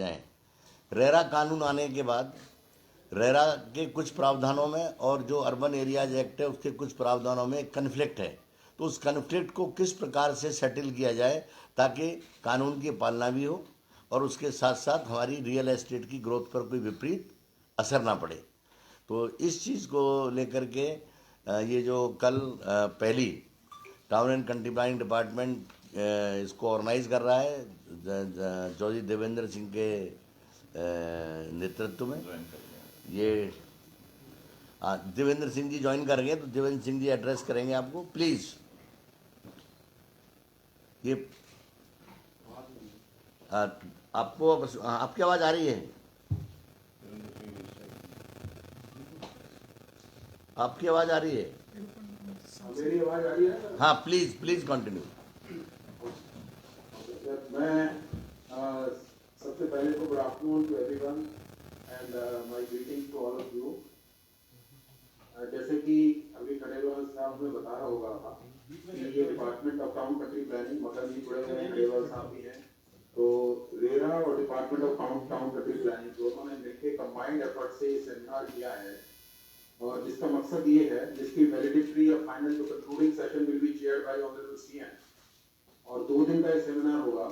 जाएं। रेरा कानून आने के बाद रेरा के कुछ प्रावधानों में और जो अर्बन एरियाज एक्ट है उसके कुछ प्रावधानों में कन्फ्लिक्ट है, तो उस कन्फ्लिक्ट को किस प्रकार से सेटल किया जाए ताकि कानून की पालना भी हो और उसके साथ साथ हमारी रियल एस्टेट की ग्रोथ पर कोई विपरीत असर ना पड़े। तो इस चीज़ को लेकर के ये जो कल पहली town and country planning department इसको ऑर्गेनाइज कर रहा है चौधरी देवेंद्र सिंह के नेतृत्व में। ये देवेंद्र सिंह जी ज्वाइन करेंगे, तो देवेंद्र सिंह जी एड्रेस करेंगे आपको, प्लीज। ये आपको आपकी आवाज आ रही है? आपकी आवाज आ रही है? मेरी आवाज आ रही है? हाँ, प्लीज प्लीज कंटिन्यू। मैं सबसे पहले तो good afternoon to everyone and my greetings to all of you. जैसे कि अभी खड़ेवाल साहब ने बताया होगा कि ये department of town country planning, मतलब ये जुड़े हुए हैं, खड़ेवाल साहब भी हैं, तो रेरा और department of town country planning दोनों ने मिलकर कंबाइंड एफर्ट से सेमिनार किया है, और जिसका मकसद ये है, जिसकी वैलिडिटी या फाइनल जो concluding session will be chaired by honourable CM, और 2 दिन का ये सेमिनार होगा।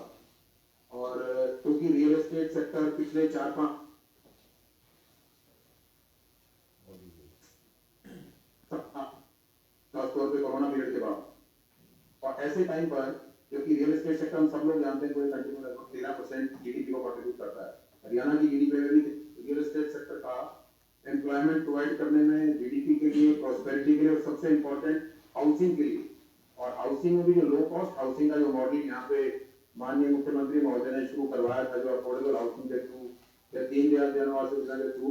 और क्योंकि रियल एस्टेट सेक्टर पिछले 4-5 खासतौर पे कोरोना पीरियड के बाद, और ऐसे टाइम पर, क्योंकि रियल एस्टेट सेक्टर हम सब लोग जानते हैं पूरे कंट्री में लगभग 13% जीडीपी को कंट्रीब्यूट करता है। हरियाणा की जीडीपी में भी रियल एस्टेट सेक्टर का एम्प्लॉयमेंट प्रोवाइड करने में, जीडीपी के लिए, प्रॉस्पेरिटी के लिए, और सबसे इंपॉर्टेंट हाउसिंग के लिए। और हाउसिंग में भी जो लो कॉस्ट हाउसिंग का जो मॉडल यहाँ पे माननीय मुख्यमंत्री महोदय ने शुरू करवाया था, जो अफोर्डेबल हाउसिंग के थ्रू या दीनदयाल जन योजना के थ्रू,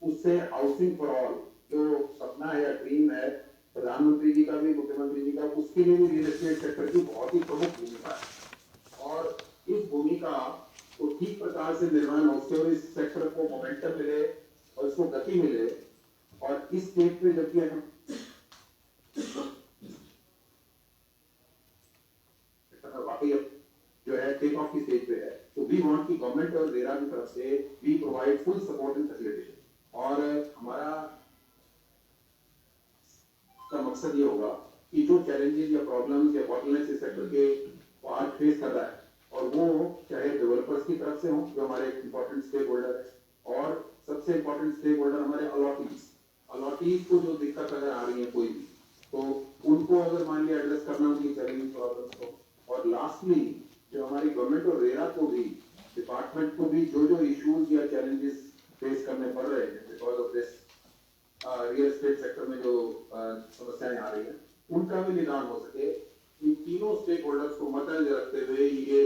उससे हाउसिंग फॉर ऑल जो सपना है या ड्रीम है प्रधानमंत्री जी का भी, मुख्यमंत्री जी का, उसके लिए भी रियल एस्टेट सेक्टर की बहुत ही प्रमुख भूमिका है। और इस भूमिका को ठीक प्रकार से निर्वहन होते हुए इस सेक्टर को मोमेंटम मिले और इसको गति मिले, और इस स्टेज पे जबकि हम वाकई जो है टेक ऑफ की स्टेज पे है, तो वी वांट की गवर्नमेंट और रेरा की तरफ से we provide full support and facilitation. और हमारा का मकसद ये होगा कि जो चैलेंजेस या प्रॉब्लम्स या बॉटलनेक्स इस सेक्टर के आज फेस कर रहा है, और वो चाहे डेवलपर्स की तरफ से हो, जो हमारे इंपॉर्टेंट स्टेक होल्डर है, और सबसे इंपॉर्टेंट स्टेक होल्डर हमारे अलॉटीज को जो दिक्कत अगर आ रही है कोई भी, तो उनको अगर मान लिया एड्रेस करना उनकी चैलेंज प्रॉब्लम्स को, और लास्टली जो हमारी गवर्नमेंट और रेरा को भी, डिपार्टमेंट को भी जो इश्यूज या चैलेंजेस फेस करने पड़ रहे हैं because of this real estate sector में जो समस्याएं आ रही हैं, उनका भी निदान हो सके, इन तीनों स्टेक होल्डर्स को मद्देनजर रखते हुए ये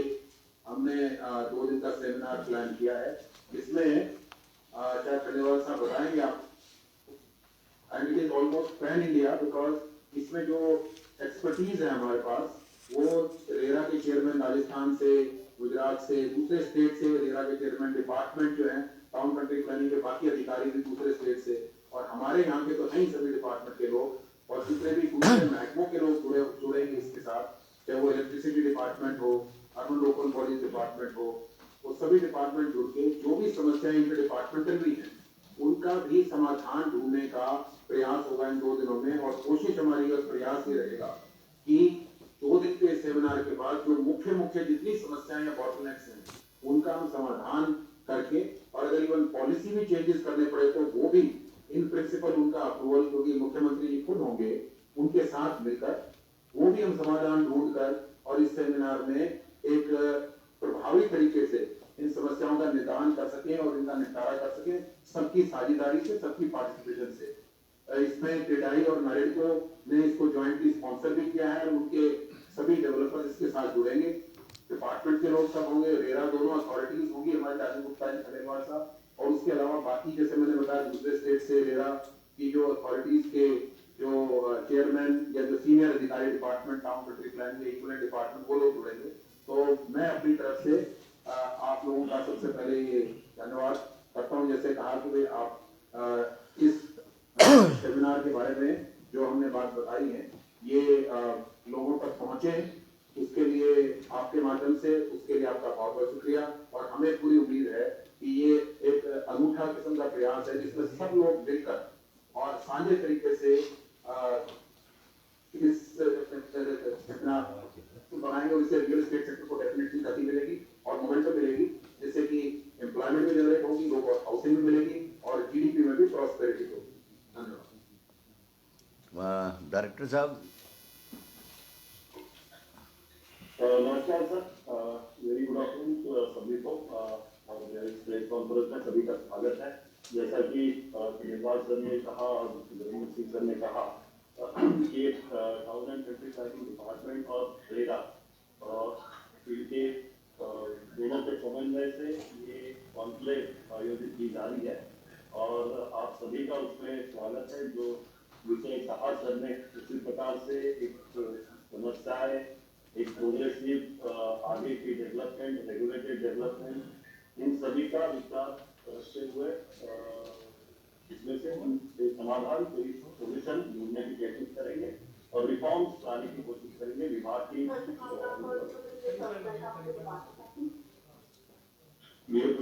हमने 2 दिन का सेमिनार प्लान किया है, जिसमें चाहे खंडेलवाल साहब बताएंगे आप, and it is almost pan India, because इसमें जो एक्सपर्टीज है हमारे पास, वो रेरा के चेयरमैन राजस्थान से, गुजरात से, दूसरे स्टेट से, रेरा के चेयरमैन, डिपार्टमेंट जो है टाउन कंट्री प्लानिंग के बाकी अधिकारी भी दूसरे स्टेट से, और हमारे यहाँ के तो नहीं सभी डिपार्टमेंट के लोग, और जितने भी दूसरे महकमों के लोग जुड़ेंगे इसके साथ, चाहे वो इलेक्ट्रिसिटी डिपार्टमेंट हो, अर्बन लोकल बॉडीज डिपार्टमेंट हो, वो सभी डिपार्टमेंट जुड़ के जो भी समस्याएं इनके डिपार्टमेंटल भी हैं, उनका भी समाधान ढूंढने का प्रयास होगा इन 2 दिनों में। और कोशिश हमारी और प्रयास ये रहेगा कि 2 दिन के सेमिनार के बाद जो मुख्य जितनी समस्याएं या बॉटलनेक्स हैं, उनका हम समाधान करके, और अगर इवन पॉलिसी भी चेंजेस करने पड़े तो वो भी इन प्रिंसिपल उनका अप्रूवल, क्योंकि मुख्यमंत्री जी खुद होंगे, उनके साथ मिलकर वो भी हम समाधान ढूंढकर और इस सेमिनार में एक प्रभावी तरीके से इन समस्याओं का निदान कर सकें और इनका निपटारा कर सकें, सबकी साझेदारी से, सबकी पार्टिसिपेशन से। इसमें क्रेडाई और मैरिडको ने इसको ज्वाइंटली स्पॉन्सर भी किया है, और उनके सभी डेवलपर्स इसके साथ जुड़ेंगे, डिपार्टमेंट के लोग सब होंगे, रेरा दोनों अथॉरिटीज होंगी, हमारे राजू गुप्ता जी, खंडेलवाल साहब, और उसके अलावा बाकी जैसे मैंने बताया दूसरे स्टेट से रेरा की जो अथॉरिटीज के जो चेयरमैन या जो सीनियर अधिकारी डिपार्टमेंट टाउन कंट्री प्लानिंग के इक्विवेलेंट डिपार्टमेंट, वो लोग जुड़ेंगे। तो मैं अपनी तरफ से आप लोगों का सबसे पहले ये धन्यवाद करता हूँ, जैसे कहा कि भाई आप इस सेमिनार के बारे में जो हमने बात बताई है, ये लोगों तक पहुंचे, उसके लिए आपके माध्यम से उसके लिए आपका बहुत बहुत शुक्रिया। और हमें पूरी उम्मीद है कि ये एक अनूठा किस्म का प्रयास है जिसमें सब लोग मिलकर और साझे तरीके से इस अपना बनाएंगे और इससे रियल एस्टेट सेक्टर को डेफिनेटली गति मिलेगी और मोमेंटम मिलेगी, जिससे कि एम्प्लॉयमेंट भी जनरेट होगी, लोगों को हाउसिंग भी मिलेगी और जीडीपी में भी प्रॉस्पेरिटी होगी। धन्यवाद। डायरेक्टर साहब। नमस्कार सर, वेरी गुड आफ्टरनून सभी को और इस प्रेस कॉन्फ्रेंस में सभी का स्वागत है। जैसा कि निर्वाल सर ने कहा और जमीन सिंह सर ने कहा कि town and country planning department और रेरा इनके दोनों के समन्वय से ये कॉन्क्लेव आयोजित की जा रही है और आप सभी का उसमें स्वागत है। जो विषय कहा सर ने उसी प्रकार से एक समस्याएं, एक प्रोग्रेसिव आगे की डेवलपमेंट, रेगुलेटेड डेवलपमेंट, इन सभी का विचार करते हुए इसमें से हम एक समाधान, कोई सोल्यूशन ढूंढने की कोशिश करेंगे और रिफॉर्म्स लाने की कोशिश करेंगे। विभाग की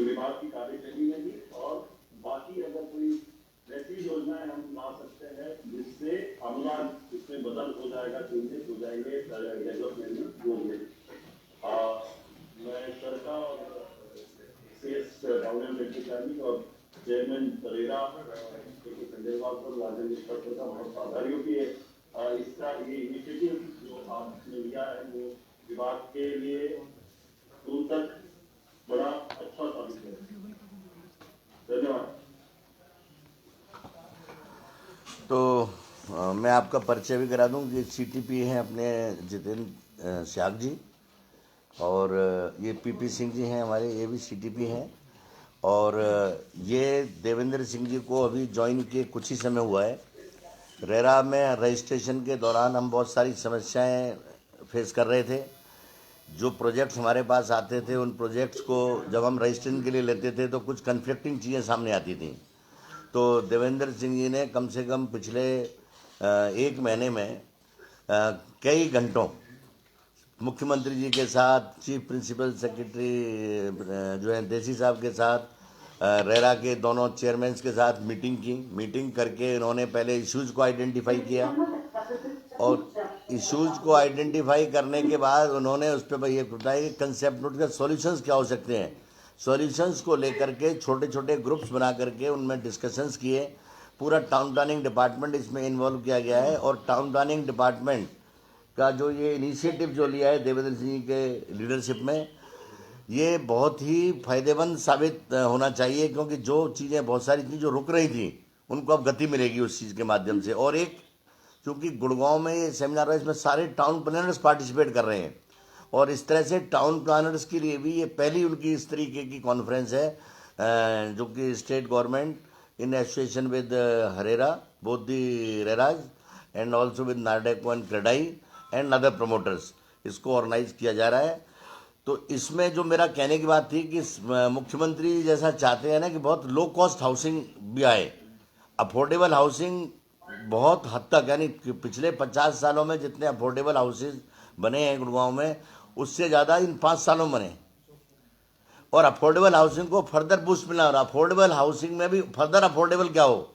विभाग की कार्यशैली में भी और बाकी अगर कोई ऐसी योजनाएं हम ला सकते हैं जिससे अनुमान इसमें बदल हो जाएगा, चेंजेस हो जाएंगे डेवलपमेंट में वो मैं सर का और chairman RERA Khandelwal sir, Rajendra sir का बहुत आभारी हूँ कि इसका ये इनिशिएटिव जो आपने लिया है वो विभाग के लिए दूर तक बड़ा अच्छा साबित है। धन्यवाद। तो मैं आपका परिचय भी करा दूं कि सीटीपी हैं अपने जितेंद्र श्याग जी और ये पीपी सिंह जी हैं हमारे, ये भी सीटीपी हैं और ये देवेंद्र सिंह जी को अभी ज्वाइन किए कुछ ही समय हुआ है। रेरा में रजिस्ट्रेशन के दौरान हम बहुत सारी समस्याएं फेस कर रहे थे। जो प्रोजेक्ट्स हमारे पास आते थे उन प्रोजेक्ट्स को जब हम रजिस्ट्रेशन के लिए लेते थे तो कुछ कन्फ्लिक्टिंग चीज़ें सामने आती थी। तो देवेंद्र सिंह जी ने कम से कम पिछले एक महीने में कई घंटों मुख्यमंत्री जी के साथ, चीफ प्रिंसिपल सेक्रेटरी जो हैं देसी साहब के साथ, रेरा के दोनों चेयरमैन के साथ मीटिंग की। मीटिंग करके इन्होंने पहले इश्यूज़ को आइडेंटिफाई किया और इश्यूज़ को आइडेंटिफाई करने के बाद उन्होंने उस पर ये बताया कि कंसेप्ट नोट का सॉल्यूशंस क्या हो सकते हैं। सॉल्यूशंस को लेकर के छोटे छोटे ग्रुप्स बना करके उनमें डिस्कशंस किए। पूरा टाउन प्लानिंग डिपार्टमेंट इसमें इन्वॉल्व किया गया है और टाउन प्लानिंग डिपार्टमेंट का जो ये इनिशिएटिव जो लिया है देवेंद्र सिंह के लीडरशिप में, ये बहुत ही फायदेमंद साबित होना चाहिए क्योंकि जो चीज़ें, बहुत सारी चीज़ें जो रुक रही थी उनको अब गति मिलेगी उस चीज़ के माध्यम से। और एक क्योंकि गुड़गांव में ये सेमिनार है, इसमें सारे टाउन प्लानर्स पार्टिसिपेट कर रहे हैं और इस तरह से टाउन प्लानर्स के लिए भी ये पहली उनकी इस तरीके की कॉन्फ्रेंस है जो कि state government in association with HRERA, both the RERAs and also with NAREDCO and CREDAI and other promoters, इसको ऑर्गेनाइज किया जा रहा है। तो इसमें जो मेरा कहने की बात थी कि मुख्यमंत्री जैसा चाहते हैं ना कि बहुत लो कॉस्ट हाउसिंग भी आए, अफोर्डेबल हाउसिंग बहुत हद तक, यानी पिछले 50 सालों में जितने अफोर्डेबल हाउसेज बने हैं गुड़गांव में उससे ज़्यादा इन 5 सालों में बने। और अफोर्डेबल हाउसिंग को फर्दर बूस्ट मिलना, और अफोर्डेबल हाउसिंग में भी फर्दर अफोर्डेबल क्या हो,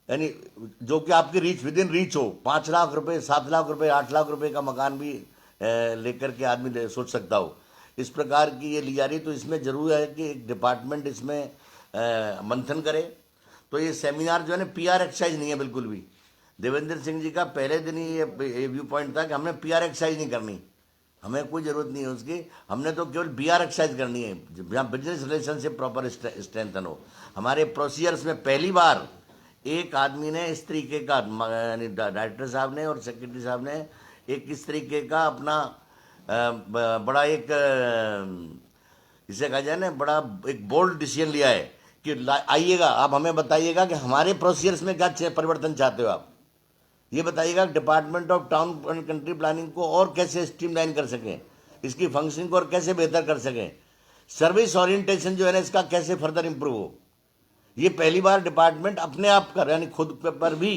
यानी जो कि आपकी रीच, विद इन रीच हो। 5 लाख रुपए, 7 लाख रुपए, 8 लाख रुपए का मकान भी लेकर के आदमी सोच सकता हो, इस प्रकार की ये ली जा रही। तो इसमें जरूर है कि एक डिपार्टमेंट इसमें मंथन करे। तो ये सेमिनार जो है ना पीआर एक्सरसाइज नहीं है बिल्कुल भी। देवेंद्र सिंह जी का पहले दिन ही ये व्यू पॉइंट था कि हमने पीआर एक्सरसाइज नहीं करनी, हमें कोई ज़रूरत नहीं है उसकी, हमने तो केवल बीआर एक्सरसाइज करनी है जहाँ बिजनेस रिलेशनशिप प्रॉपर स्ट्रेंथन हो। हमारे प्रोसीजर्स में पहली बार एक आदमी ने इस तरीके का, यानी डायरेक्टर साहब ने और सेक्रेटरी साहब ने एक इस तरीके का अपना बड़ा एक, इसे कहा जाए ना, बड़ा एक बोल्ड डिसीजन लिया है कि आइएगा आप हमें बताइएगा कि हमारे प्रोसीजर्स में क्या परिवर्तन चाहते हो आप। ये बताइएगा department of town and country planning को और कैसे स्ट्रीमलाइन कर सकें, इसकी फंक्शनिंग को और कैसे बेहतर कर सकें, सर्विस ओरिएंटेशन जो है ना इसका कैसे फर्दर इंप्रूव हो। ये पहली बार डिपार्टमेंट अपने आप कर, यानी खुद पर भी,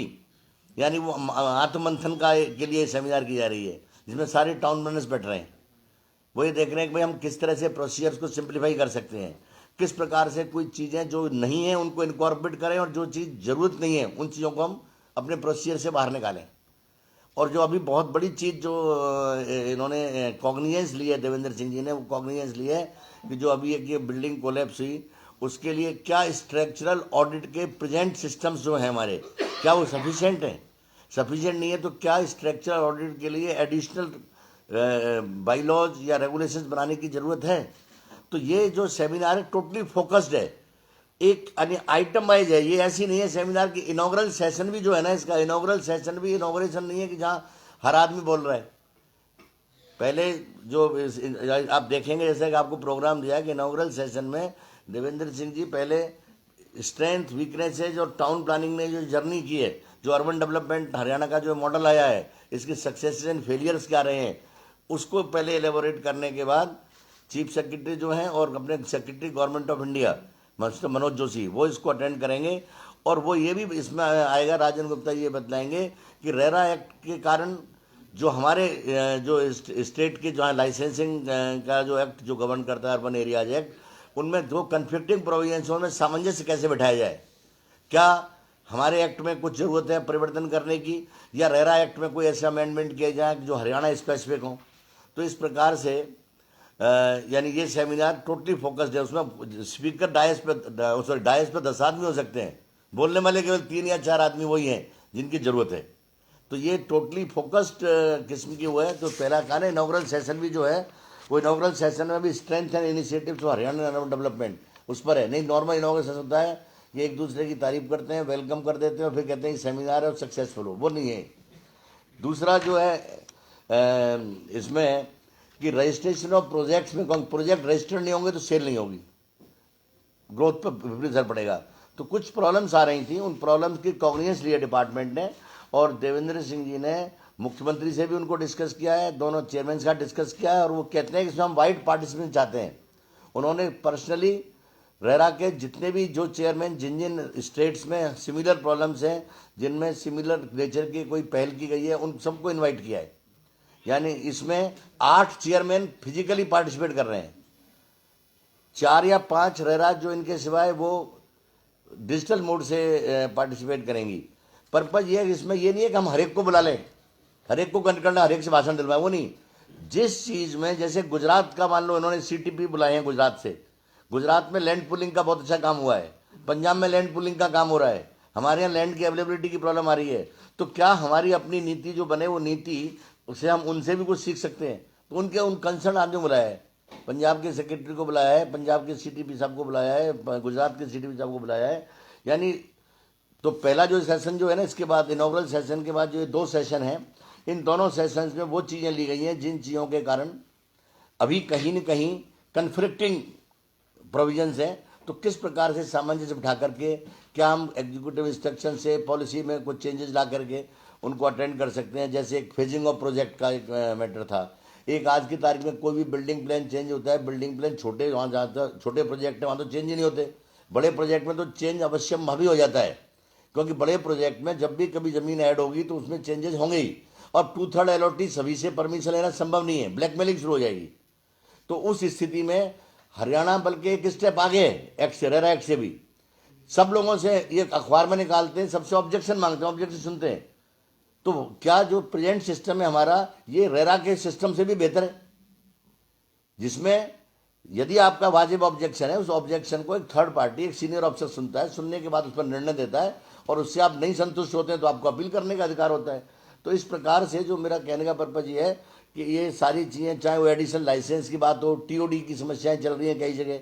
यानी वो आत्ममंथन का के लिए सेमिनार की जा रही है। जिसमें सारे टाउन प्लानर्स बैठ रहे हैं। वो ये देख रहे हैं कि भाई हम किस तरह से प्रोसीजर्स को सिंप्लीफाई कर सकते हैं, किस प्रकार से कोई चीज़ें जो नहीं हैं उनको इनकॉर्पोरेट करें और जो चीज़ ज़रूरत नहीं है उन चीज़ों को हम अपने प्रोसीजर से बाहर निकालें। और जो अभी बहुत बड़ी चीज़ जो इन्होंने कॉग्निजेंस ली है, देवेंद्र सिंह जी ने वो कॉग्निजेंस ली है कि जो अभी एक ये बिल्डिंग कोलैप्स हुई उसके लिए क्या स्ट्रक्चरल ऑडिट के प्रेजेंट सिस्टम्स जो हैं हमारे, क्या वो सफिशिएंट हैं? सफिशिएंट नहीं है तो क्या स्ट्रक्चरल ऑडिट के लिए एडिशनल बाईलॉज या रेगुलेशंस बनाने की ज़रूरत है? तो ये जो सेमिनार है टोटली फोकस्ड है, एक आइटम वाइज है। ये ऐसी नहीं है सेमिनार की इनॉग्रल सेशन भी जो है ना, इसका इनॉग्रल सेशन भी इनॉग्रेशन नहीं है कि जहाँ हर आदमी बोल रहा है। पहले जो आप देखेंगे जैसे कि आपको प्रोग्राम दिया है कि इनॉग्रल सेशन में देवेंद्र सिंह जी पहले स्ट्रेंथ वीकनेसेज और टाउन प्लानिंग ने जो जर्नी की है, जो अर्बन डेवलपमेंट हरियाणा का जो मॉडल आया है, इसके सक्सेस एंड फेलियर्स क्या रहे हैं, उसको पहले एलेबोरेट करने के बाद चीफ सेक्रेटरी जो हैं और अपने secretary government of India mister Manoj Joshi वो इसको अटेंड करेंगे। और वो ये भी इसमें आएगा, राजन गुप्ता ये बतलाएंगे कि रेरा एक्ट के कारण जो हमारे जो स्टेट के जो लाइसेंसिंग का जो एक्ट जो गवर्न करता है अर्बन एरियाज एक्ट, उनमें जो कन्फ्लिक्टिंग प्रोविजंस में सामंजस्य कैसे बैठाया जाए, क्या हमारे एक्ट में कुछ ज़रूरत है परिवर्तन करने की या रेरा एक्ट में कोई ऐसा अमेंडमेंट किया जाए जो हरियाणा स्पेसिफिक हो। तो इस प्रकार से यानी ये सेमिनार टोटली फोकस्ड है। उसमें स्पीकर डायस पे 10 आदमी हो सकते हैं, बोलने वाले केवल 3 या 4 आदमी वही हैं जिनकी ज़रूरत है। तो ये टोटली फोकस्ड किस्म की वो है। तो पहला कहा ना इनॉग्रल सेशन भी जो है वो इनॉग्रल सेशन में भी स्ट्रेंथ एंड इनिशिएटिव्स जो हरियाणा डेवलपमेंट उस पर है। नहीं नॉर्मल इनॉग्रल सेशन होता है कि एक दूसरे की तारीफ करते हैं, वेलकम कर देते हैं और फिर कहते हैं सेमिनार है और सक्सेसफुल हो, वो नहीं है। दूसरा जो है इसमें कि रजिस्ट्रेशन ऑफ प्रोजेक्ट्स में प्रोजेक्ट रजिस्टर्ड नहीं होंगे तो सेल नहीं होगी, ग्रोथ पर विपरीत असर पड़ेगा। तो कुछ प्रॉब्लम्स आ रही थी, उन प्रॉब्लम्स की कॉग्निजेंस लिया डिपार्टमेंट ने और देवेंद्र सिंह जी ने मुख्यमंत्री से भी उनको डिस्कस किया है, दोनों चेयरमैन के साथ डिस्कस किया है और वो कहते हैं कि इसमें हम वाइड पार्टिसिपेंट चाहते हैं। उन्होंने पर्सनली रेरा के जितने भी जो चेयरमैन जिन जिन स्टेट्स में सिमिलर प्रॉब्लम्स हैं, जिनमें सिमिलर नेचर की कोई पहल की गई है, उन सबको इन्वाइट किया है। यानी इसमें 8 चेयरमैन फिजिकली पार्टिसिपेट कर रहे हैं, 4 या 5 रेरा जो इनके सिवाय वो डिजिटल मोड से पार्टिसिपेट करेंगी। पर्पज ये है इसमें ये नहीं है कि हम हर एक को बुला लें, हर एक को कनेक्ट करना, हर एक से भाषण दिलवाए, वो नहीं। जिस चीज़ में जैसे गुजरात का मान लो इन्होंने CTP बुलाए हैं गुजरात से, गुजरात में लैंड पुलिंग का बहुत अच्छा काम हुआ है, पंजाब में लैंड पुलिंग का काम हो रहा है, हमारे यहाँ लैंड की अवेलेबिलिटी की प्रॉब्लम आ रही है। तो क्या हमारी अपनी नीति जो बने वो नीति उससे हम उनसे भी कुछ सीख सकते हैं? तो उनके उन कंसर्न आदमी बुलाया है, पंजाब के सेक्रेटरी को बुलाया है, पंजाब के CTP साहब को बुलाया है, गुजरात के CTP साहब को बुलाया है। यानी तो पहला जो सेशन जो है ना, इसके बाद इनॉग्रल सेशन के बाद जो 2 सेशन हैं, इन दोनों सेशंस में वो चीज़ें ली गई हैं जिन चीज़ों के कारण अभी कहीं न कहीं कन्फ्लिक्टिंग प्रोविजंस हैं। तो किस प्रकार से सामंजस्य बिठा करके क्या हम एग्जीक्यूटिव इंस्ट्रक्शन से पॉलिसी में कुछ चेंजेस ला करके उनको अटेंड कर सकते हैं। जैसे एक फेजिंग ऑफ प्रोजेक्ट का एक मैटर था, एक आज की तारीख में कोई भी बिल्डिंग प्लान चेंज होता है, बिल्डिंग प्लान छोटे वहाँ जहाँ छोटे प्रोजेक्ट है वहाँ तो चेंज ही नहीं होते, बड़े प्रोजेक्ट में तो चेंज अवश्य भी हो जाता है, क्योंकि बड़े प्रोजेक्ट में जब भी कभी ज़मीन ऐड होगी तो उसमें चेंजेस होंगे ही। और 2/3 अलॉटी सभी से परमिशन लेना संभव नहीं है, ब्लैकमेलिंग शुरू हो जाएगी। तो उस स्थिति में हरियाणा बल्कि एक स्टेप आगे है एक्ट से, रेरा एक्ट से भी। सब लोगों से ये अखबार में निकालते हैं, सबसे ऑब्जेक्शन मांगते हैं, ऑब्जेक्शन सुनते हैं। तो क्या जो प्रेजेंट सिस्टम है हमारा ये रेरा के सिस्टम से भी बेहतर है, जिसमें यदि आपका वाजिब ऑब्जेक्शन है उस ऑब्जेक्शन को एक थर्ड पार्टी एक सीनियर ऑफिसर सुनता है, सुनने के बाद उस पर निर्णय देता है और उससे आप नहीं संतुष्ट होते हैं तो आपको अपील करने का अधिकार होता है। तो इस प्रकार से जो मेरा कहने का पर्पज ये है कि ये सारी चीज़ें, चाहे वो एडिशनल लाइसेंस की बात हो, TOD की समस्याएं चल रही हैं कई जगह,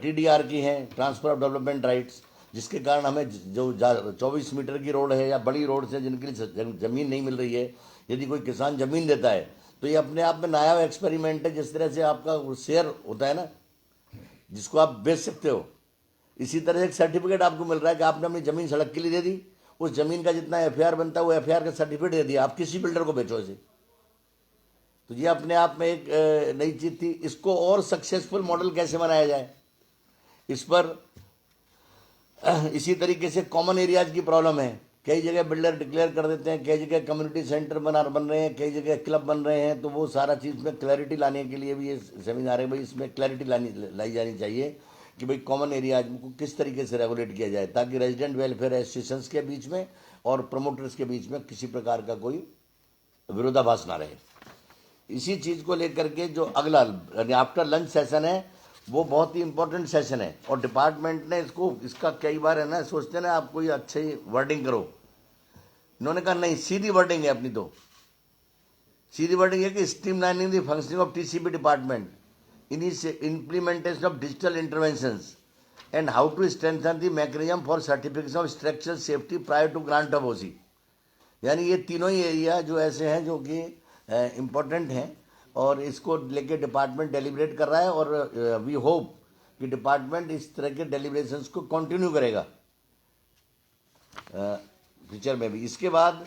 TDR की हैं, ट्रांसफर ऑफ डेवलपमेंट राइट्स, जिसके कारण हमें जो 24 मीटर की रोड है या बड़ी रोड से जिनके लिए ज़मीन नहीं मिल रही है, यदि कोई किसान ज़मीन देता है तो ये अपने आप में नया एक्सपेरिमेंट है। जिस तरह से आपका शेयर होता है ना जिसको आप बेच सकते हो, इसी तरह से एक सर्टिफिकेट आपको मिल रहा है कि आपने अपनी ज़मीन सड़क के लिए दे दी, उस ज़मीन का जितना FIR बनता है वो FIR का सर्टिफिकेट दे दिया, आप किसी बिल्डर को बेचो इसे। तो ये अपने आप में एक नई चीज़ थी। इसको और सक्सेसफुल मॉडल कैसे बनाया जाए, इस पर इसी तरीके से कॉमन एरियाज की प्रॉब्लम है कई जगह बिल्डर डिक्लेयर कर देते हैं, कई जगह कम्युनिटी सेंटर बन रहे हैं, कई जगह क्लब बन रहे हैं। तो वो सारा चीज़ में क्लैरिटी लाने के लिए भी ये सेमिनार है भाई, इसमें क्लैरिटी लाई जानी चाहिए कि भाई कॉमन एरियाज को किस तरीके से रेगुलेट किया जाए, ताकि रेजिडेंट वेलफेयर एसोसिएशंस के बीच में और प्रमोटर्स के बीच में किसी प्रकार का कोई विरोधाभास ना रहे। इसी चीज़ को लेकर के जो अगला आफ्टर लंच सेशन है, वो बहुत ही इंपॉर्टेंट सेशन है। और डिपार्टमेंट ने इसका कई बार है ना, सोचते हैं ना आप कोई अच्छी वर्डिंग करो, इन्होंने कहा नहीं, सीधी वर्डिंग है अपनी। तो सीधी वर्डिंग है कि streamlining the functioning of TCB department in implementation of digital interventions and how to strengthen the mechanism for certification of structural safety prior to grant of OC. यानी ये तीनों ही एरिया जो ऐसे हैं जो कि इम्पोर्टेंट हैं, और इसको लेके डिपार्टमेंट डेलिब्रेट कर रहा है। और वी होप कि डिपार्टमेंट इस तरह के डेलिब्रेशंस को कंटिन्यू करेगा फ्यूचर में भी। इसके बाद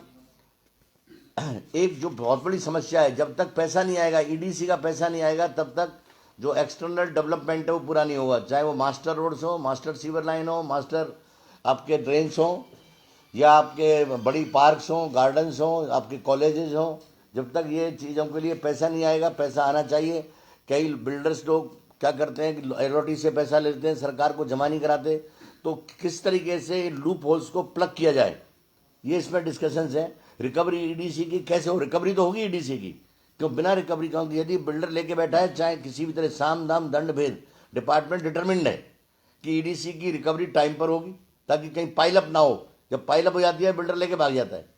एक जो बहुत बड़ी समस्या है, जब तक पैसा नहीं आएगा, ईडीसी का पैसा नहीं आएगा, तब तक जो एक्सटर्नल डेवलपमेंट है वो पूरा नहीं होगा। चाहे वो मास्टर रोड्स हो, मास्टर सीवर लाइन हो, मास्टर आपके ड्रेन्स हो, या आपके बड़ी पार्क्स हो, गार्डन्स हो, आपके कॉलेजेस हो, जब तक ये चीज़ों के लिए पैसा नहीं आएगा, पैसा आना चाहिए। कई बिल्डर्स लोग क्या करते हैं कि एलओटी से पैसा लेते हैं, सरकार को जमा नहीं कराते। तो किस तरीके से लूप होल्स को प्लग किया जाए, ये इसमें डिस्कशंस हैं। रिकवरी ईडीसी की कैसे हो, रिकवरी तो होगी ईडीसी की, क्यों बिना रिकवरी का? यदि बिल्डर लेके बैठा है, चाहे किसी भी तरह साम दाम दंड भेद, डिपार्टमेंट डिटरमिन्ड है कि ईडीसी की रिकवरी टाइम पर होगी, ताकि कहीं पाइलअप ना हो। जब पाइलअप हो जाती है बिल्डर लेके भाग जाता है।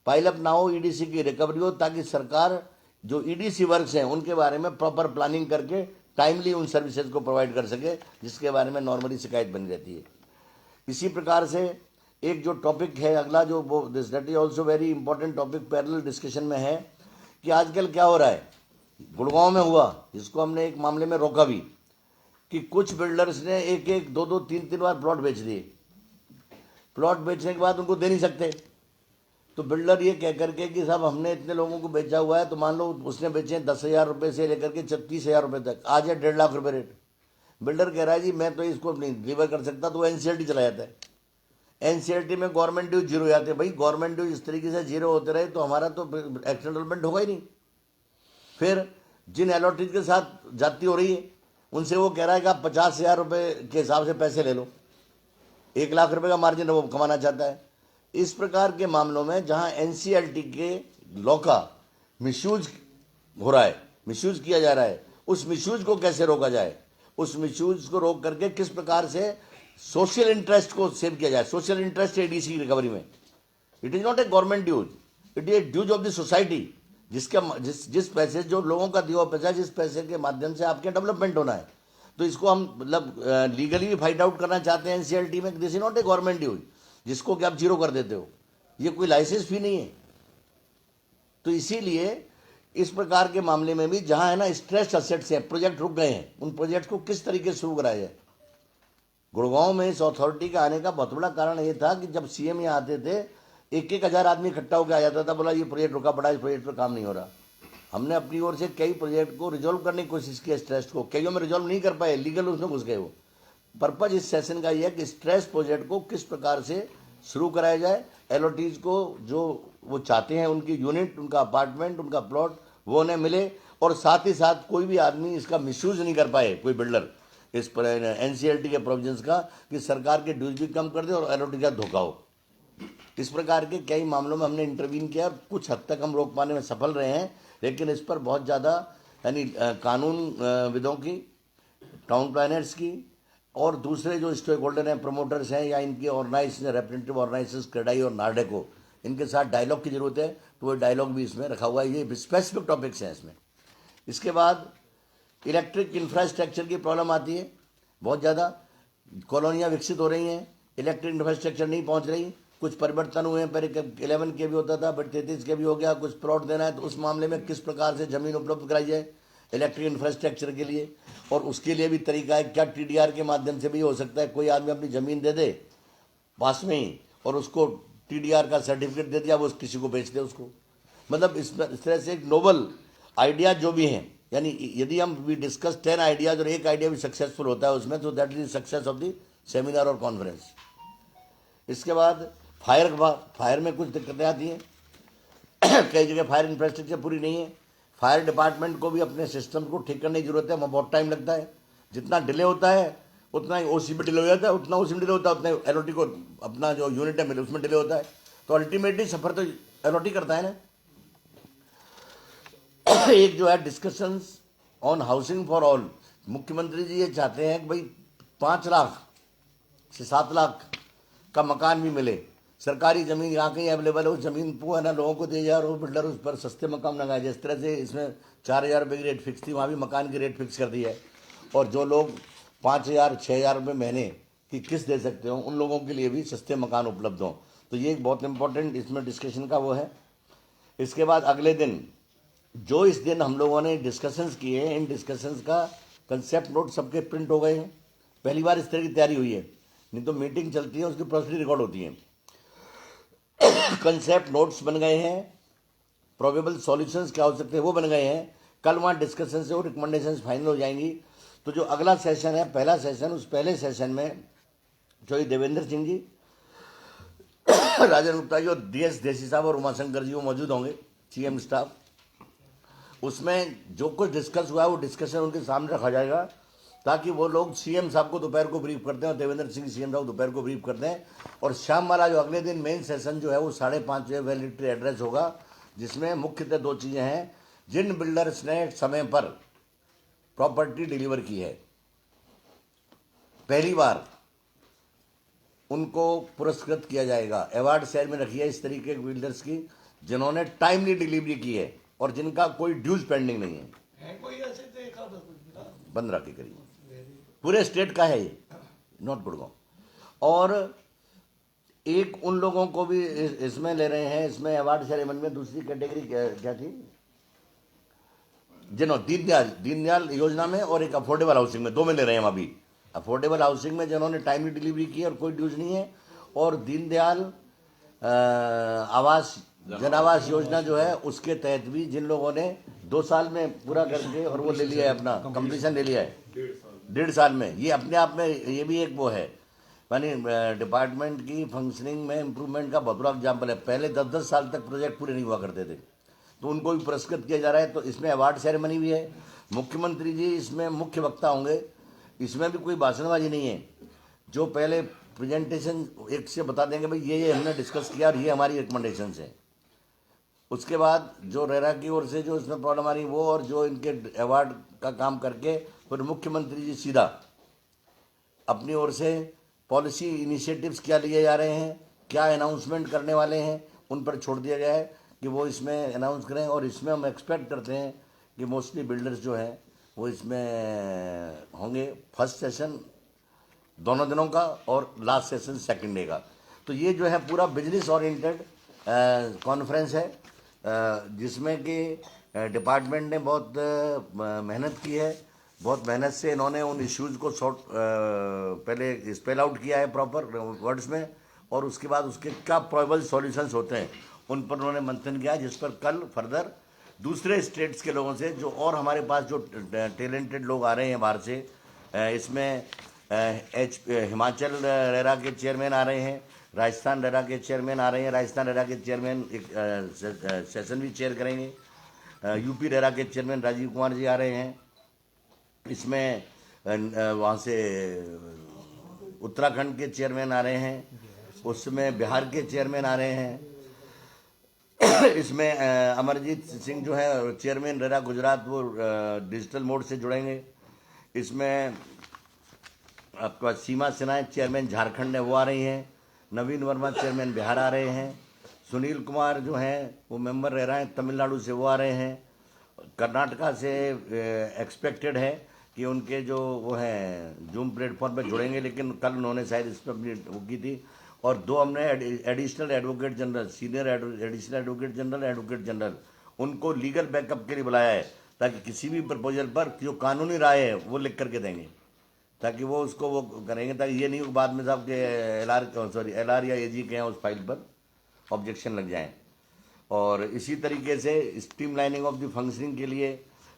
पाइलअप ना हो, ईडीसी की रिकवरी हो, ताकि सरकार जो ईडीसी वर्क्स हैं उनके बारे में प्रॉपर प्लानिंग करके टाइमली उन सर्विसेज को प्रोवाइड कर सके, जिसके बारे में नॉर्मली शिकायत बनी रहती है। इसी प्रकार से एक जो टॉपिक है अगला, जो वो that is also very important topic parallel discussion में है, कि आजकल क्या हो रहा है, गुड़गांव में हुआ, जिसको हमने एक मामले में रोका भी, कि कुछ बिल्डर्स ने एक एक दो दो तीन तीन बार प्लॉट बेच दिए। प्लॉट बेचने के बाद उनको दे नहीं सकते, तो बिल्डर ये कह करके कि साहब हमने इतने लोगों को बेचा हुआ है, तो मान लो उसने बेचे 10,000 रुपये से लेकर के 36,000 रुपये तक, आज है 1.5 लाख रुपये रेट। बिल्डर कह रहा है जी मैं तो इसको नहीं डिलीवर कर सकता, तो वो एनसीएलटी चला जाता है। एनसीएलटी में गवर्नमेंट ड्यू जीरो हो जाते हैं। भाई गवर्नमेंट ड्यू इस तरीके से जीरो होते रहे तो हमारा तो एक्शन डेवलपमेंट होगा ही नहीं। फिर जिन एलॉटीज के साथ जाती हो रही है, उनसे वो कह रहा है कि आप 50,000 रुपये के हिसाब से पैसे ले लो, 1 लाख रुपये का मार्जिन वो कमाना चाहता है। इस प्रकार के मामलों में जहां एनसीएलटी के लॉ का मिसयूज हो रहा है, मिसयूज किया जा रहा है, उस मिसयूज को कैसे रोका जाए, उस मिसयूज को रोक करके किस प्रकार से सोशल इंटरेस्ट को सेव किया जाए। सोशल इंटरेस्ट है ईडीसी की रिकवरी में। It is not a government dues, it is a dues of the society, जिस पैसे, जो लोगों का दिया हुआ पैसा, जिस पैसे के माध्यम से आपके डेवलपमेंट होना है। तो इसको हम मतलब लीगली भी फाइंड आउट करना चाहते हैं एनसीएलटी में, this is not a government dues, जिसको कि आप जीरो कर देते हो, ये कोई लाइसेंस फी नहीं है। तो इसीलिए इस प्रकार के मामले में भी जहां है ना स्ट्रेस्ड एसेट्स हैं, प्रोजेक्ट रुक गए हैं, उन प्रोजेक्ट को किस तरीके से शुरू कराया जाए। गुड़गांव में इस अथॉरिटी का आने का बहुत बड़ा कारण ये था कि जब सीएम यहाँ आते थे, 1,000 आदमी इकट्ठा होकर आ जाता था, बोला ये प्रोजेक्ट रुका पड़ा, इस प्रोजेक्ट पर काम नहीं हो रहा। हमने अपनी ओर से कई प्रोजेक्ट को रिजोल्व करने की कोशिश की, स्ट्रेस को कईयों में रिजोल्व नहीं कर पाए, लीगल उसमें घुस गए। वो पर्पज इस सेशन का यह है कि स्ट्रेस प्रोजेक्ट को किस प्रकार से शुरू कराया जाए, एलओटीज को जो वो चाहते हैं, उनकी यूनिट, उनका अपार्टमेंट, उनका प्लॉट, वो उन्हें मिले, और साथ ही साथ कोई भी आदमी इसका मिसयूज नहीं कर पाए, कोई बिल्डर इस पर एनसीएलटी के प्रोविजंस का, कि सरकार के ड्यूज भी कम कर दे और एलओटी का धोखा हो। इस प्रकार के कई मामलों में हमने इंटरवीन किया, कुछ हद तक हम रोक पाने में सफल रहे हैं, लेकिन इस पर बहुत ज़्यादा यानी कानून विदों की, टाउन प्लानर्स की, और दूसरे जो स्टेक होल्डर हैं, प्रमोटर्स हैं, या इनके ऑर्गेनाइज रिप्रेजेंटेटिव ऑर्गेनाइजेशन क्रेडाई और नार्डेको, इनके साथ डायलॉग की जरूरत है। तो वो डायलॉग भी इसमें रखा हुआ है, ये स्पेसिफिक टॉपिक्स हैं इसमें। इसके बाद इलेक्ट्रिक इंफ्रास्ट्रक्चर की प्रॉब्लम आती है बहुत ज़्यादा। कॉलोनियाँ विकसित हो रही हैं, इलेक्ट्रिक इंफ्रास्ट्रक्चर नहीं पहुँच रही, कुछ परिवर्तन हुए हैं, पहले 11 के भी होता था, बट 33 के भी हो गया, कुछ प्लॉट देना है, तो उस मामले में किस प्रकार से ज़मीन उपलब्ध कराई जाए इलेक्ट्रिक इंफ्रास्ट्रक्चर के लिए। और उसके लिए भी तरीका है, क्या टीडीआर के माध्यम से भी हो सकता है, कोई आदमी अपनी ज़मीन दे दे पास में ही, और उसको टीडीआर का सर्टिफिकेट दे दिया, वो किसी को बेच दे उसको। मतलब इस तरह से एक नोबल आइडिया जो भी हैं, यानी यदि हम वी डिस्कस 10 आइडियाज और एक आइडिया भी सक्सेसफुल होता है उसमें, तो that is success of the seminar और कॉन्फ्रेंस। इसके बाद फायर में कुछ दिक्कतें आती हैं। कई जगह फायर इंफ्रास्ट्रक्चर पूरी नहीं है। फायर डिपार्टमेंट को भी अपने सिस्टम को ठीक करने की जरूरत है, वहाँ बहुत टाइम लगता है। जितना डिले होता है उतना ही ओसी में डिले हो जाता है, उतना ओसी में डिले होता है उतना एलओटी को अपना जो यूनिट है मिले उसमें डिले होता है। तो अल्टीमेटली सफर तो एलओटी करता है ना। एक जो है discussions on housing for all, मुख्यमंत्री जी ये चाहते हैं कि भाई 5 लाख से 7 लाख का मकान भी मिले। सरकारी ज़मीन यहाँ कहीं अवेलेबल है, उस ज़मीन को है ना लोगों को दिया जाए और वो बिल्डर उस पर सस्ते मकान लगाए। जिस तरह से इसमें 4,000 रुपये की रेट फिक्स थी, वहाँ भी मकान की रेट फिक्स कर दी है। और जो लोग 5,000 6,000 रुपये महीने की किस्त दे सकते हो उन लोगों के लिए भी सस्ते मकान उपलब्ध हों। तो ये एक बहुत इंपॉर्टेंट इसमें डिस्कशन का वो है। इसके बाद अगले दिन जो इस दिन हम लोगों ने डिस्कशंस किए, इन डिस्कशंस का कंसेप्ट नोट सबके प्रिंट हो गए हैं। पहली बार इस तरह की तैयारी हुई है, नहीं तो मीटिंग चलती है उसकी प्रोसेस रिकॉर्ड होती है। कंसेप्ट नोट्स बन गए हैं, प्रोबेबल सॉल्यूशंस क्या हो सकते हैं वो बन गए हैं। कल वहाँ डिस्कशन से वो रिकमेंडेशंस फाइनल हो जाएंगी। तो जो अगला सेशन है, पहला सेशन, उस पहले सेशन में जो ये देवेंद्र सिंह जी, राजन गुप्ता जी और DS देसी साहब और उमाशंकर जी वो मौजूद होंगे, CM स्टाफ। उसमें जो कुछ डिस्कस हुआ है वो डिस्कशन उनके सामने रखा जाएगा ताकि वो लोग CM साहब को दोपहर को ब्रीफ करते हैं और देवेंद्र सिंह CM साहब को दोपहर को ब्रीफ करते हैं। और शाम वाला जो अगले दिन मेन सेशन जो है वो 5:30 बजे वैलिडिटी एड्रेस होगा, जिसमें मुख्यतः 2 चीज़ें हैं। जिन बिल्डर्स ने समय पर प्रॉपर्टी डिलीवर की है, पहली बार उनको पुरस्कृत किया जाएगा। अवार्ड शेयर में रखी है इस तरीके के बिल्डर्स की जिन्होंने टाइमली डिलीवरी की है और जिनका कोई ड्यूज पेंडिंग नहीं है। कोई ऐसे देखा था कुछ बेटा? 15 के करीब पूरे स्टेट का है ये, नॉट गुड़गांव। और एक उन लोगों को भी इसमें ले रहे हैं, इसमें अवार्ड सेरेमनी में। दूसरी कैटेगरी क्या थी, जिन्होंने दीनदयाल योजना में और एक अफोर्डेबल हाउसिंग में, 2 में ले रहे हैं हम अभी। अफोर्डेबल हाउसिंग में जिन्होंने टाइमली डिलीवरी की और कोई ड्यूज नहीं है, और दीनदयाल आवास जन आवास योजना जो है उसके तहत भी जिन लोगों ने 2 साल में पूरा करके और वो ले लिया है, अपना कंप्लीशन ले लिया है 1.5 साल में। ये अपने आप में ये भी एक वो है, यानी डिपार्टमेंट की फंक्शनिंग में इम्प्रूवमेंट का बहुत बड़ा एग्जाम्पल है। पहले 10-10 साल तक प्रोजेक्ट पूरे नहीं हुआ करते थे, तो उनको भी पुरस्कृत किया जा रहा है। तो इसमें अवार्ड सेरेमनी भी है, मुख्यमंत्री जी इसमें मुख्य वक्ता होंगे। इसमें भी कोई भाषणबाजी नहीं है, जो पहले प्रेजेंटेशन एक से बता देंगे भाई ये हमने डिस्कस किया और ये हमारी रिकमेंडेशंस हैं। उसके बाद जो रेरा की ओर से जो इसमें प्रॉब्लम आ रही वो, और जो इनके अवार्ड का काम करके फिर मुख्यमंत्री जी सीधा अपनी ओर से पॉलिसी इनिशिएटिव्स क्या लिए जा रहे हैं, क्या अनाउंसमेंट करने वाले हैं, उन पर छोड़ दिया गया है कि वो इसमें अनाउंस करें। और इसमें हम एक्सपेक्ट करते हैं कि मोस्टली बिल्डर्स जो हैं वो इसमें होंगे। फर्स्ट सेशन दोनों दिनों का और लास्ट सेशन सेकंड डे का। तो ये जो है पूरा बिजनेस ओरिएंटेड कॉन्फ्रेंस है, जिसमें कि डिपार्टमेंट ने बहुत मेहनत की है। बहुत मेहनत से इन्होंने उन इश्यूज़ को पहले स्पेल आउट किया है प्रॉपर वर्ड्स में, और उसके बाद उसके क्या प्रोबेबल सॉल्यूशंस होते हैं उन पर उन्होंने मंथन किया, जिस पर कल फर्दर दूसरे स्टेट्स के लोगों से जो और हमारे पास जो टैलेंटेड लोग आ रहे हैं बाहर से, इसमें हिमाचल रेरा के चेयरमैन आ रहे हैं, राजस्थान रेरा के चेयरमैन आ रहे हैं। राजस्थान रेरा के चेयरमैन एक सेशन भी चेयर करेंगे। यूपी रेरा के चेयरमैन राजीव कुमार जी आ रहे हैं। इसमें वहाँ से उत्तराखंड के चेयरमैन आ रहे हैं, उसमें बिहार के चेयरमैन आ रहे हैं। इसमें अमरजीत सिंह जो है चेयरमैन रेरा गुजरात, वो डिजिटल मोड से जुड़ेंगे। इसमें आपका सीमा सिन्हा चेयरमैन झारखंड है वो आ रही हैं। नवीन वर्मा चेयरमैन बिहार आ रहे हैं। सुनील कुमार जो हैं वो मेंबर रह रहे हैं तमिलनाडु से, वो आ रहे हैं। कर्नाटका से एक्सपेक्टेड है कि उनके जो वो हैं जूम प्लेटफॉर्म पर जुड़ेंगे, लेकिन कल उन्होंने शायद इस पर अपनी वो की थी। और 2 हमने additional advocate general, senior additional advocate general, उनको लीगल बैकअप के लिए बुलाया है, ताकि किसी भी प्रपोजल पर जो कानूनी राय है वो लिख करके देंगे, ताकि वो उसको वो करेंगे, ताकि ये नहीं हो बाद में साहब के LR या AG के हैं उस फाइल पर ऑब्जेक्शन लग जाएं। और इसी तरीके से स्ट्रीमलाइनिंग ऑफ द फंक्शनिंग के लिए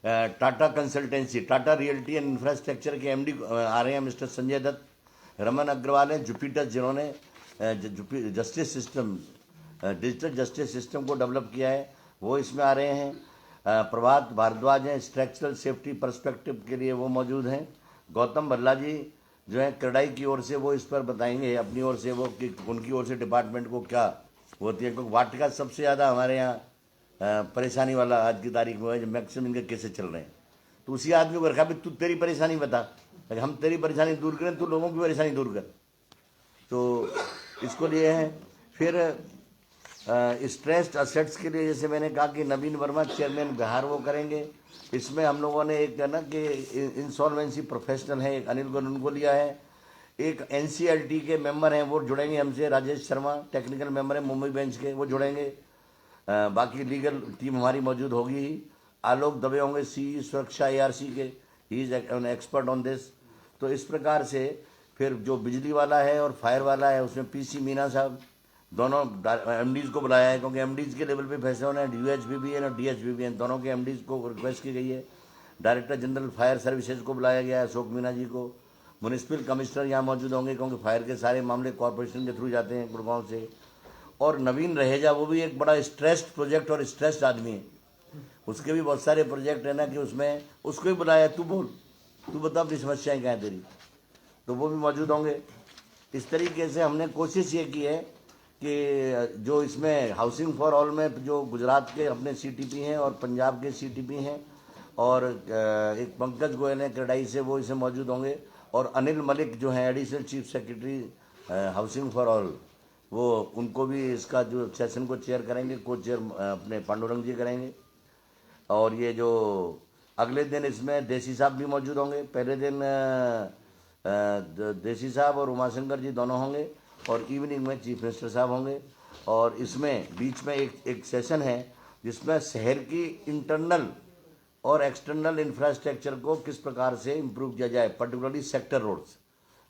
Tata consultancy, Tata realty and infrastructure के MD आ रहे हैं मिस्टर संजय दत्त। रमन अग्रवाल हैं जुपिटर, जिन्होंने justice system, digital justice system को डेवलप किया है, वो इसमें आ रहे हैं। प्रभात भारद्वाज हैं, स्ट्रक्चरल सेफ्टी पर्सपेक्टिव के लिए वो मौजूद हैं। गौतम भल्ला जी जो है क्रेडाई की ओर से वो इस पर बताएंगे अपनी ओर से वो कि उनकी ओर से डिपार्टमेंट को क्या होती है, क्योंकि वाटिका सबसे ज़्यादा हमारे यहाँ परेशानी वाला आज की तारीख में है, जो मैक्सिमम इनके केसेस चल रहे हैं। तो उसी आदमी को रखा भी तू तेरी परेशानी बता, हम तेरी परेशानी दूर करें, तू लोगों की परेशानी दूर कर। तो इसको लिए हैं। फिर स्ट्रेस्ड असेट्स के लिए जैसे मैंने कहा कि नवीन वर्मा चेयरमैन बिहार वो करेंगे। इसमें हम लोगों ने एक है ना कि इंसॉल्वेंसी प्रोफेशनल है, एक अनिल गोयल उनको लिया है। एक NCLT के मेंबर हैं वो जुड़ेंगे हमसे, राजेश शर्मा टेक्निकल मेंबर है मुंबई बेंच के, वो जुड़ेंगे। बाकी लीगल टीम हमारी मौजूद होगी ही। आलोक दबे होंगे CE सुरक्षा ARC के, he is an expert on this. तो इस प्रकार से फिर जो बिजली वाला है और फायर वाला है उसमें PC मीना साहब, दोनों MDs को बुलाया है, क्योंकि MDs के लेवल पे फैसले होना है। UHB भी है और DHB भी है, दोनों के MDs को रिक्वेस्ट की गई है। डायरेक्टर जनरल फायर सर्विसेज को बुलाया गया है, अशोक मीना जी को। म्यूनिसिपल कमिश्नर यहाँ मौजूद होंगे, क्योंकि फायर के सारे मामले कॉरपोरेशन के थ्रू जाते हैं गुड़गांव से। और नवीन रहेजा, वो भी एक बड़ा स्ट्रेस्ड प्रोजेक्ट और स्ट्रेस्ड आदमी है, उसके भी बहुत सारे प्रोजेक्ट है ना कि उसमें उसको ही बुलाया, तू बोल, तू बता अपनी समस्याएं क्या है तेरी, तो वो भी मौजूद होंगे। इस तरीके से हमने कोशिश ये की है कि जो इसमें हाउसिंग फॉर ऑल में जो गुजरात के अपने CTP हैं और पंजाब के CTP हैं, और एक पंकज गोयल हैं क्रेडाई से, वो इसमें मौजूद होंगे। और अनिल मलिक जो हैं additional chief secretary housing for all, वो उनको भी इसका जो सेशन को चेयर करेंगे, को चेयर अपने पांडुरंग जी करेंगे। और ये जो अगले दिन इसमें देसी साहब भी मौजूद होंगे। पहले दिन देसी साहब और उमाशंकर जी दोनों होंगे, और इवनिंग में चीफ मिनिस्टर साहब होंगे। और इसमें बीच में एक सेशन है जिसमें शहर की इंटरनल और एक्सटर्नल इंफ्रास्ट्रक्चर को किस प्रकार से इम्प्रूव किया जाए, पर्टिकुलरली सेक्टर रोड्स।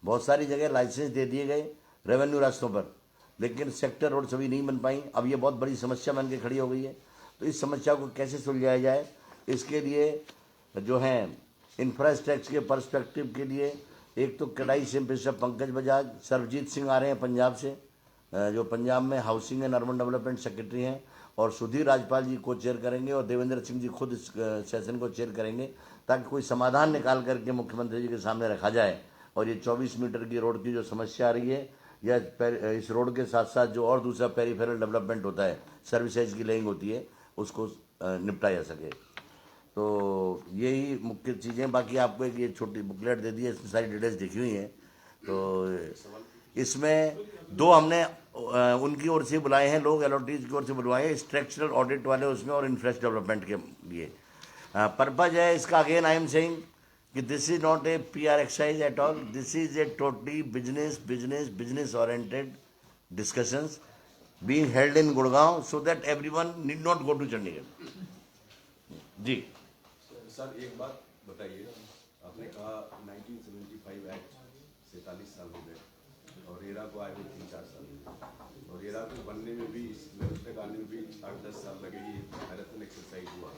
बहुत सारी जगह लाइसेंस दे दिए गए रेवेन्यू रास्तों पर, लेकिन सेक्टर रोड्स अभी नहीं बन पाई। अब ये बहुत बड़ी समस्या बन के खड़ी हो गई है। तो इस समस्या को कैसे सुलझाया जाए, इसके लिए जो है इंफ्रास्ट्रक्चर के पर्सपेक्टिव के लिए एक तो क्रेडाई से मिस्टर पंकज बजाज, सरबजीत सिंह आ रहे हैं पंजाब से, जो पंजाब में housing and urban development secretary हैं, और सुधीर राजपाल जी को चेयर करेंगे, और देवेंद्र सिंह जी खुद इस सेशन को चेयर करेंगे, ताकि कोई समाधान निकाल करके मुख्यमंत्री जी के सामने रखा जाए। और ये 24 मीटर की रोड की जो समस्या आ रही है, या इस रोड के साथ साथ जो और दूसरा पेरिफेरल डेवलपमेंट होता है, सर्विसेज की लेइंग होती है, उसको निपटाया जा सके। तो यही मुख्य चीज़ें। बाकी आपको एक ये छोटी बुकलेट दे दी है, इसमें सारी डिटेल्स लिखी हुई हैं। तो इसमें दो हमने उनकी ओर से बुलाए हैं लोग, LOTs की ओर से बुलवाए हैं, स्ट्रक्चरल ऑडिट वाले उसमें और इंफ्रास्ट्रक्चर डेवलपमेंट के लिए। पर्पज है इसका, अगेन आई एम सेइंग कि this is not A PR exercise at all, this is a totally business oriented discussions being held in Gurgaon, so that everyone need not go to Chandigarh. जी sir एक बात बताइए, आपने कहा 1975 act 47 साल हो गए, और रेरा को आए हुए 3-4 साल हो गए, और रेरा को बनने में भी, इस व्यवस्था आने में भी 8-10 साल लगे। ये मैराथन एक्सरसाइज हुआ,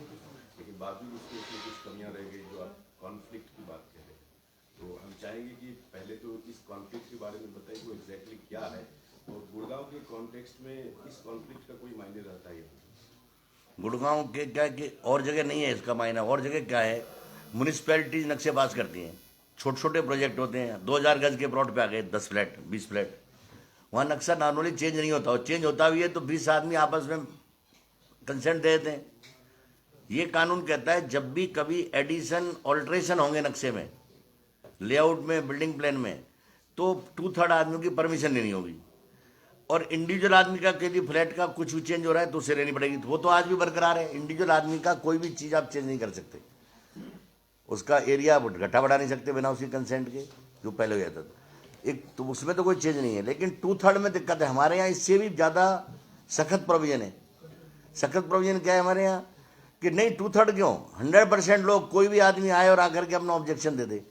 लेकिन बावजूद उसके उसमें कुछ कमियां रह गई, जो आप कॉन्फ्लिक्ट की बात कह रहे हैं। तो हम चाहेंगे कि पहले तो इस कॉन्फ्लिक्ट के बारे में बताइए, वो एग्जैक्टली क्या है, और गुड़गांव के कॉन्टेक्स्ट में इस कॉन्फ्लिक्ट का कोई मायने रहता है? गुड़गांव के क्या कि और जगह नहीं है इसका मायना। और जगह क्या है, म्यूनिसपैलिटीज नक्शे पास करती हैं, छोटे छोटे प्रोजेक्ट होते हैं, 2000 गज के प्लॉट पे आ गए 10 फ्लैट 20 फ्लैट, वहाँ नक्शा नॉर्मली चेंज नहीं होता, और चेंज होता भी है तो 20 आदमी आपस में कंसेंट दे देते हैं। ये कानून कहता है जब भी कभी एडिशन ऑल्ट्रेशन होंगे नक्शे में, लेआउट में, बिल्डिंग प्लान में, तो 2/3 आदमियों की परमिशन लेनी होगी। और इंडिविजुअल आदमी का यदि फ्लैट का कुछ भी चेंज हो रहा है तो उसे लेनी पड़ेगी, तो वो तो आज भी बरकरार है। इंडिविजुअल आदमी का कोई भी चीज़ आप चेंज नहीं कर सकते, उसका एरिया घटा बढ़ा नहीं सकते बिना उसकी कंसेंट के, जो पहले हो जाता था। एक तो उसमें तो कोई चेंज नहीं है, लेकिन 2/3 में दिक्कत है। हमारे यहाँ इससे भी ज़्यादा सख्त प्रोविजन है। सख्त प्रोविजन क्या है हमारे यहाँ कि नहीं 2/3 क्यों, 100% लोग, कोई भी आदमी आए और आकर के अपना ऑब्जेक्शन दे दे।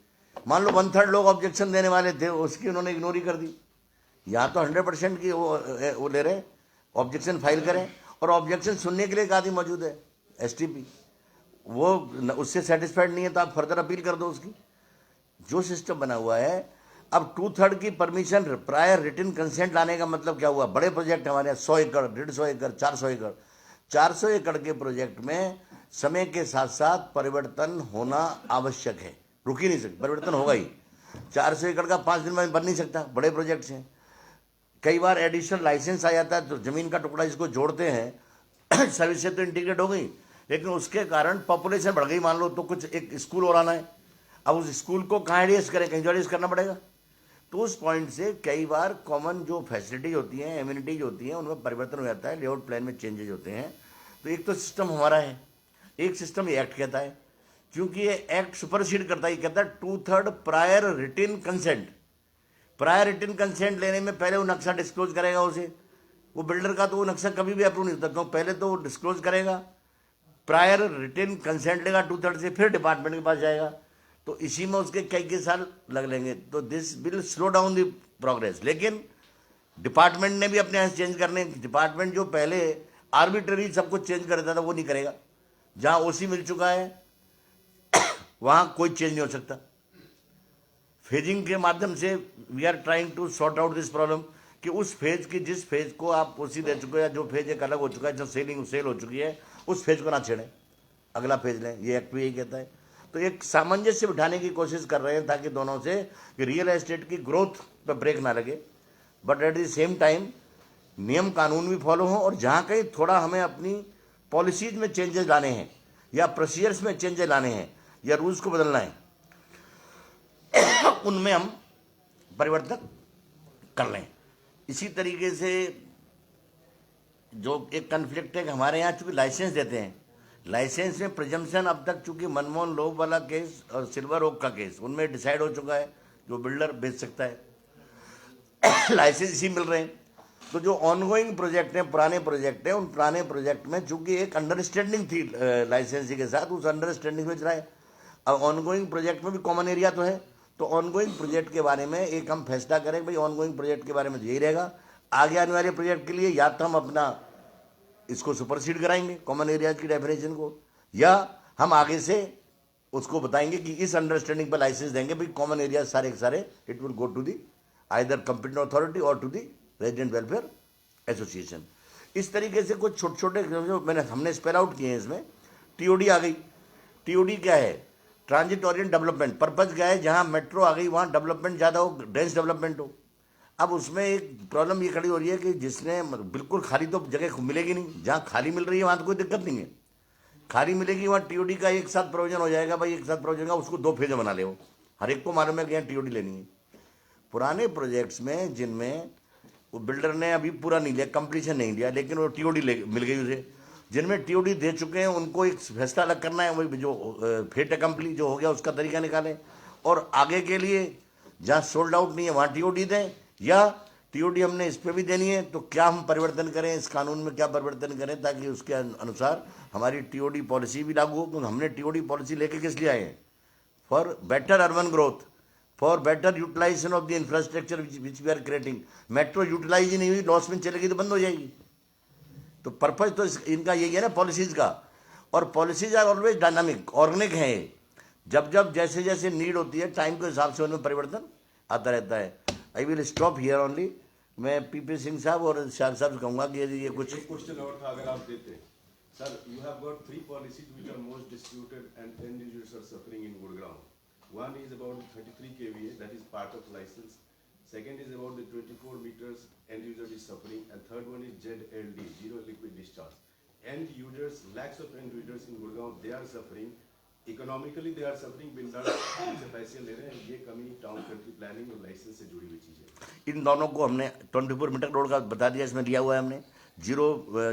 मान लो 1/3 लोग ऑब्जेक्शन देने वाले थे, उसकी उन्होंने इग्नोर ही कर दी। यहाँ तो 100% की वो ले रहे, ऑब्जेक्शन फाइल करें, और ऑब्जेक्शन सुनने के लिए एक आदमी मौजूद है STP, वो उससे सेटिस्फाइड नहीं है तो आप फर्दर अपील कर दो उसकी। जो सिस्टम बना हुआ है, अब 2/3 की परमिशन प्रायर रिटन कंसेंट लाने का मतलब क्या हुआ? बड़े प्रोजेक्ट हमारे यहाँ 100 एकड़, 150 एकड़, 400 एकड़, 400 एकड़ के प्रोजेक्ट में समय के साथ साथ परिवर्तन होना आवश्यक है, रुक ही नहीं सकते, परिवर्तन होगा ही। 400 एकड़ का 5 दिन में बन नहीं सकता, बड़े प्रोजेक्ट्स हैं। कई बार एडिशनल लाइसेंस आ जाता है तो जमीन का टुकड़ा जिसको जोड़ते हैं सर्विस से तो इंटीग्रेट हो गई, लेकिन उसके कारण पॉपुलेशन बढ़ गई, मान लो तो कुछ एक स्कूल और आना है, अब उस स्कूल को कहाँ एडजस्ट करें, कहीं एडजस्ट करना पड़ेगा। तो उस पॉइंट से कई बार कॉमन जो फैसिलिटीज होती हैं, एम्यूनिटीज होती हैं, उनमें परिवर्तन हो जाता है, लेआउट प्लान में चेंजेज होते हैं। तो एक तो सिस्टम हमारा है, एक सिस्टम ये एक्ट कहता है, क्योंकि ये एक्ट सुपरसीड करता है, ये कहता है 2/3 prior written consent. Prior written consent लेने में पहले वो नक्शा डिस्क्लोज करेगा उसे, वो बिल्डर का तो वो नक्शा कभी भी अप्रूव नहीं होता, क्योंकि पहले तो वो डिस्क्लोज करेगा, प्रायर रिटन कंसेंट लेगा 2/3 से, फिर डिपार्टमेंट के पास जाएगा, तो इसी में उसके कई साल लग लेंगे। तो this will slow down the progress. लेकिन डिपार्टमेंट ने भी अपने यहाँ चेंज करने, डिपार्टमेंट जो पहले आर्बिट्ररी सब कुछ चेंज कर देता था वो नहीं करेगा। जहाँ ओसी मिल चुका है वहाँ कोई चेंज नहीं हो सकता। फेजिंग के माध्यम से we are trying to sort out this problem कि उस फेज की, जिस फेज को आप ओसी दे चुके हो या जो फेज एक अलग हो चुका है, जो सेल हो चुकी है, उस फेज को ना छेड़ें, अगला फेज लें, ये एक्ट भी यही कहता है। तो एक सामंजस्य बिठाने की कोशिश कर रहे हैं ताकि दोनों से कि रियल एस्टेट की ग्रोथ पर ब्रेक ना लगे, but at the same time नियम कानून भी फॉलो हों, और जहाँ कहीं थोड़ा हमें अपनी पॉलिसीज में चेंजेस लाने हैं या प्रोसीजर्स में चेंजेस लाने हैं या रूल्स को बदलना है, उनमें हम परिवर्तन कर लें। इसी तरीके से जो एक कन्फ्लिक्ट है कि हमारे यहाँ चूंकि लाइसेंस देते हैं, लाइसेंस में प्रिजम्पशन अब तक चूंकि मनमोहन लोब वाला केस और सिल्वर ओक का केस उनमें डिसाइड हो चुका है, जो बिल्डर बेच सकता है लाइसेंस इसी मिल रहे हैं। तो जो ऑनगोइंग प्रोजेक्ट हैं, पुराने प्रोजेक्ट हैं, उन पुराने प्रोजेक्ट में चूंकि एक अंडरस्टैंडिंग थी लाइसेंसी के साथ, उस अंडरस्टैंडिंग में चला है। अब ऑनगोइंग प्रोजेक्ट में भी कॉमन एरिया तो है, तो ऑनगोइंग प्रोजेक्ट के बारे में एक हम फैसला करें, भाई ऑनगोइंग प्रोजेक्ट के बारे में तो यही रहेगा। आगे आने वाले प्रोजेक्ट के लिए या तो हम अपना इसको सुपरसीड कराएंगे कॉमन एरियाज की डेफिनेशन को, या हम आगे से उसको बताएंगे कि इस अंडरस्टैंडिंग पर लाइसेंस देंगे, भाई कॉमन एरिया सारे के सारे it will go to the either competent authority और to the resident welfare association. इस तरीके से कुछ छोटे छोटे हमने स्पेल आउट किए हैं। इसमें टीओडी आ गई। टीओडी क्या है? Transit Orient development. पर्पज क्या है? जहाँ मेट्रो आ गई वहाँ डेवलपमेंट ज़्यादा हो, डेंस डेवलपमेंट हो। अब उसमें एक प्रॉब्लम ये खड़ी हो रही है कि जिसने बिल्कुल खाली तो जगह मिलेगी नहीं, जहाँ खाली मिल रही है वहाँ तो कोई दिक्कत नहीं है, खाली मिलेगी वहाँ टीओडी का एक साथ प्रोविजन हो जाएगा, भाई एक साथ प्रोविजन का उसको 2 फेज बना ले, वो हर एक को मालूम है कि यहाँ टीओडी लेनी है। पुराने प्रोजेक्ट्स में जिनमें वो बिल्डर ने अभी पूरा नहीं लिया, कंप्लीशन नहीं लिया, लेकिन वो टीओडी मिल गई उसे, जिनमें टीओडी दे चुके हैं उनको एक फैसला अलग करना है, वही जो फेट कंप्लीट जो हो गया उसका तरीका निकालें, और आगे के लिए जहाँ सोल्ड आउट नहीं है वहाँ टीओडी दें, या टीओडी हमने इस पर भी देनी है तो क्या हम परिवर्तन करें, इस कानून में क्या परिवर्तन करें ताकि उसके अनुसार हमारी टीओडी पॉलिसी भी लागू हो। क्योंकि हमने टीओडी पॉलिसी लेके किस लिए आए हैं? For better urban growth, for better utilisation of the infrastructure which we are creating. Metro utilise ही नहीं हुई, लॉस में चलेगी तो बंद हो जाएगी। तो पर्पज तो इनका यही है ना पॉलिसीज का, और policies are always dynamic, organic है। जब जब जैसे जैसे नीड होती है टाइम के हिसाब से उनमें परिवर्तन आता रहता है। I will stop here only. मैं पीपी सिंह साहब और शाह साहब से कहूँगा कि ये कुछ एक क्वेश्चन और था अगर आप देते। Sir, you have got 3 policies which are most disputed and end users are suffering in Gurgaon. One is about 33 kVA, that is part of license. Second is about the 24 meters end user is suffering, and third one is ZLD, zero liquid discharge. End users, lakhs of end users in Gurgaon, they are suffering. Economically they are suffering, builder से पैसे ले रहे हैं। ये कमी town country planning और licence से जुड़ी हुई चीज़ है। इन दोनों को हमने 24 मीटर रोड का बता दिया, इसमें लिया हुआ है हमने। जीरो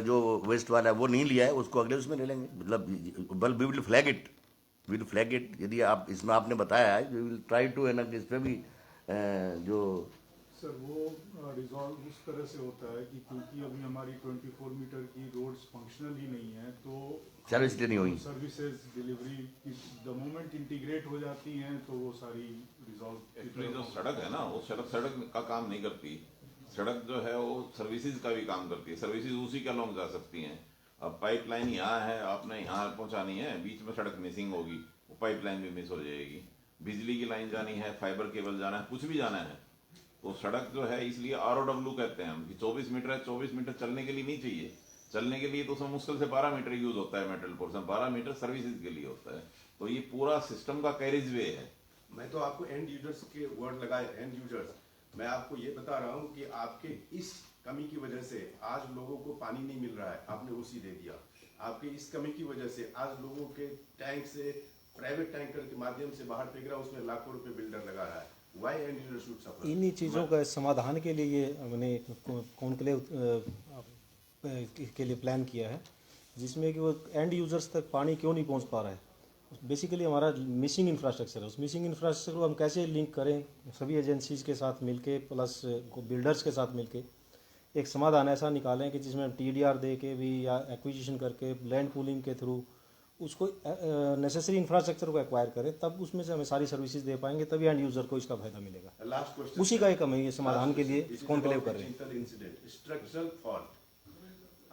जो वेस्ट वाला है वो नहीं लिया है, उसको अगले उसमें ले लेंगे। मतलब we will flag it, will flag it. यदि आप इसमें आपने बताया है वी विल ट्राई टू, है ना, इस पर भी जो सर वो रिजॉल्व उस तरह से होता है कि क्योंकि अभी हमारी 24 मीटर की रोड्स फंक्शनल ही नहीं है, तो सर्विस नहीं हुई, services delivery the moment integrate हो जाती हैं तो वो सारी रिजॉल्व। एक्चुअली जो सड़क है ना, वो सड़क का काम नहीं करती। सड़क जो है वो सर्विसेज का भी काम करती है। सर्विसेज उसी के अलॉन्ग जा सकती हैं। अब पाइपलाइन यहाँ है, आपने यहाँ पहुँचानी है, बीच में सड़क मिसिंग होगी, वो पाइपलाइन भी मिस हो जाएगी। बिजली की लाइन जानी है, फाइबर केबल जाना है, कुछ भी जाना है, तो सड़क जो है, इसलिए ROW कहते हैं हम कि 24 मीटर है, 24 मीटर चलने के लिए नहीं चाहिए। चलने के लिए तो उसमें मुश्किल से 12 मीटर यूज होता है मेटल पोर्शन, 12 मीटर सर्विसेज के लिए होता है। तो ये पूरा सिस्टम का कैरेज वे है। मैं तो आपको एंड यूजर्स के वर्ड लगाए, एंड यूजर्स। मैं आपको ये बता रहा हूँ कि आपके इस कमी की वजह से आज लोगों को पानी नहीं मिल रहा है, आपने ओसी दे दिया। आपकी इस कमी की वजह से आज लोगों के टैंक से प्राइवेट टैंकर के माध्यम से बाहर फेंक रहा है, उसमें लाखों रुपए बिल्डर लगा रहा है। Why end user should suffer? इन्हीं चीज़ों का समाधान के लिए ये हमने कॉन्क्लेव के लिए प्लान किया है, जिसमें कि वो एंड यूजर्स तक पानी क्यों नहीं पहुंच पा रहा है। बेसिकली हमारा मिसिंग इंफ्रास्ट्रक्चर है, उस मिसिंग इंफ्रास्ट्रक्चर को हम कैसे लिंक करें सभी एजेंसीज के साथ मिलके प्लस बिल्डर्स के साथ मिलके एक समाधान ऐसा निकालें कि जिसमें हम TDR दे के भी या एक्विजिशन करके लैंड पूलिंग के थ्रू उसको नेसेसरी इंफ्रास्ट्रक्चर को एक्वायर करें, तब उसमें से हमें सारी सर्विसेज दे पाएंगे, तभी एंड यूजर को इसका फायदा मिलेगा। लास्ट क्वेश्चन, उसी का एक हम ये समाधान के लिए कॉन्क्लेव कर रहे हैं। इंसिडेंट स्ट्रक्चरल फॉल्ट,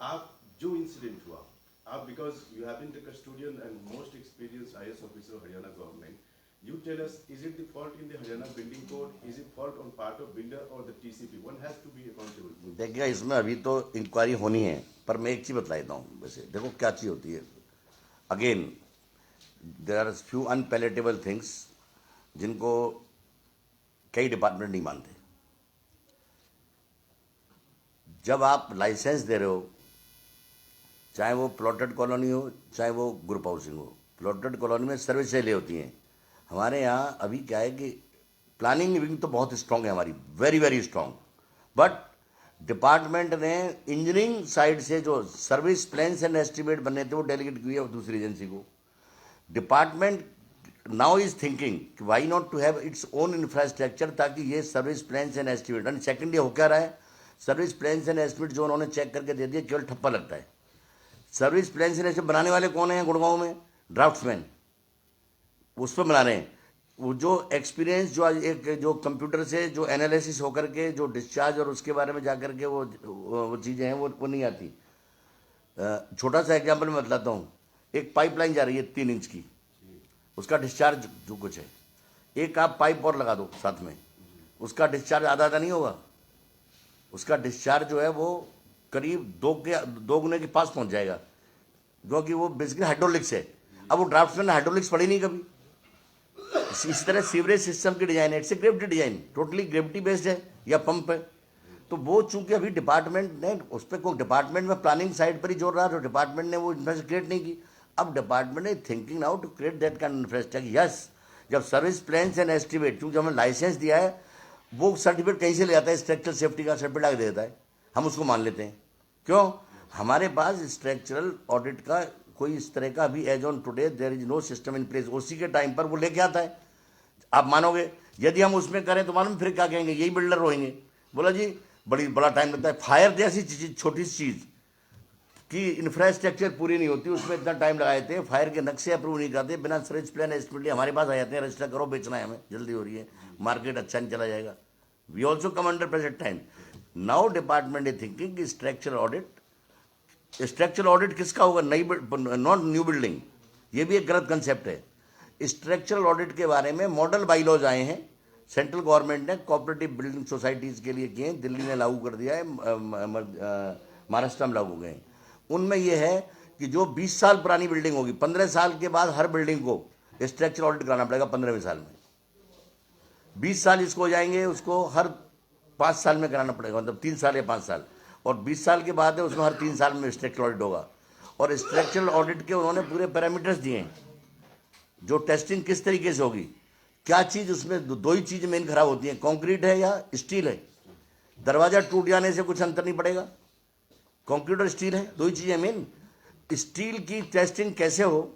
आप जो इंसिडेंट हुआ, आप because you have been the custodian and most experienced IAS officer of Haryana government, you tell us, is it the fault in the Haryana building code, is it fault on part of builder or the TCP? One has to be accountable. देखिए, इसमें अभी तो inquiry होनी है, पर मैं एक चीज़ बता देता हूँ। वैसे देखो क्या चीज़ होती है, again there are few unpalatable things जिनको कई डिपार्टमेंट नहीं मानते। जब आप लाइसेंस दे रहे हो, चाहे वो प्लॉटेड कॉलोनी हो चाहे वो ग्रुप हाउसिंग हो, प्लॉटेड कॉलोनी में सर्विस ले होती हैं। हमारे यहाँ अभी क्या है कि प्लानिंग विंग तो बहुत स्ट्रांग है हमारी, very very strong, but department ने इंजीनियरिंग साइड से जो सर्विस प्लान्स एंड एस्टिमेट बने थे वो डेलीगेट किए दूसरी एजेंसी को। डिपार्टमेंट नाउ इज थिंकिंग कि why not to have its own infrastructure, ताकि ये service plans and estimate, and second ये हो क्या रहा है, सर्विस प्लान्स एंड एस्टिमेट जो उन्होंने चेक करके दे दिया केवल ठप्पा लगता है। सर्विस प्लान्स एंड एस्टिमेट बनाने वाले कौन है गुड़गांव में? ड्राफ्ट्समैन, उस पर बना रहे हैं। वो जो एक्सपीरियंस जो एक जो कंप्यूटर से जो एनालिसिस होकर के जो डिस्चार्ज और उसके बारे में जा कर के वो चीज़ें हैं वो नहीं आती। छोटा सा एग्जांपल मैं बतलाता हूँ, एक पाइपलाइन जा रही है 3 इंच की, उसका डिस्चार्ज जो कुछ है, एक आप पाइप और लगा दो साथ में, उसका डिस्चार्ज आधा नहीं होगा, उसका डिस्चार्ज जो है वो करीब 2 गुने के पास पहुँच जाएगा, क्योंकि वो बेसिकली हाइड्रोलिक्स है। अब वो ड्राफ्ट्समैन ने हाइड्रोलिक्स पढ़ी नहीं कभी। इस तरह सीवरेज सिस्टम की डिजाइन है, it's a gravity design, totally gravity based है या पंप है। तो वो चूंकि अभी डिपार्टमेंट ने उस पर कोई डिपार्टमेंट में प्लानिंग साइड पर ही जोड़ रहा, तो डिपार्टमेंट ने वो इंफ्रास्ट्रक्चर क्रिएट नहीं की। अब department is thinking now to create that kind infrastructure. Yes, जब सर्विस प्लान्स एंड एस्टिमेट, क्योंकि हमें लाइसेंस दिया है, वो सर्टिफिकेट कहीं से ले आता है, स्ट्रक्चरल सेफ्टी का सर्टिफिकेट आगे दे देता है, हम उसको मान लेते हैं। क्यों? हमारे पास स्ट्रक्चरल ऑडिट का कोई इस तरह का अभी as on today there is no system in place. OC के टाइम पर वो लेके आता है, आप मानोगे, यदि हम उसमें करें तो मालूम फिर क्या कहेंगे, यही बिल्डर रोएंगे, बोला जी बड़ा टाइम लगता है। फायर जैसी छोटी सी चीज़ की इंफ्रास्ट्रक्चर पूरी नहीं होती, उसमें इतना टाइम लगाए थे, फायर के नक्शे अप्रूव नहीं करते, बिना सर्विस प्लान एस्टिमेट हमारे पास आ जाते हैं, रजिस्टर करो, बेचना है हमें, जल्दी हो रही है, मार्केट अच्छा नहीं चला जाएगा। We also come under present time. Now department is thinking कि स्ट्रक्चरल ऑडिट किसका होगा? नई, नॉट न्यू बिल्डिंग। ये भी एक गलत कंसेप्ट है। स्ट्रक्चरल ऑडिट के बारे में मॉडल बाईलॉज आए हैं, सेंट्रल गवर्नमेंट ने कोऑपरेटिव बिल्डिंग सोसाइटीज़ के लिए किए हैं, दिल्ली ने लागू कर दिया है, महाराष्ट्र में लागू हो गए हैं। उनमें यह है कि जो 20 साल पुरानी बिल्डिंग होगी, 15 साल के बाद हर बिल्डिंग को स्ट्रक्चरल ऑडिट कराना पड़ेगा 15वें साल में। 20 साल इसको हो जाएंगे, उसको हर 5 साल में कराना पड़ेगा, मतलब 3 साल या 5 साल, और 20 साल के बाद है उसमें हर 3 साल में स्ट्रक्चरल ऑडिट होगा। और स्ट्रक्चरल ऑडिट के उन्होंने पूरे पैरामीटर्स दिए हैं, जो टेस्टिंग किस तरीके से होगी, क्या चीज़ उसमें, 2 ही चीज़ मेन खराब होती हैं, कंक्रीट है या स्टील है। दरवाजा टूट जाने से कुछ अंतर नहीं पड़ेगा, कंक्रीट और स्टील है, 2 ही चीज़ें मेन। स्टील की टेस्टिंग कैसे हो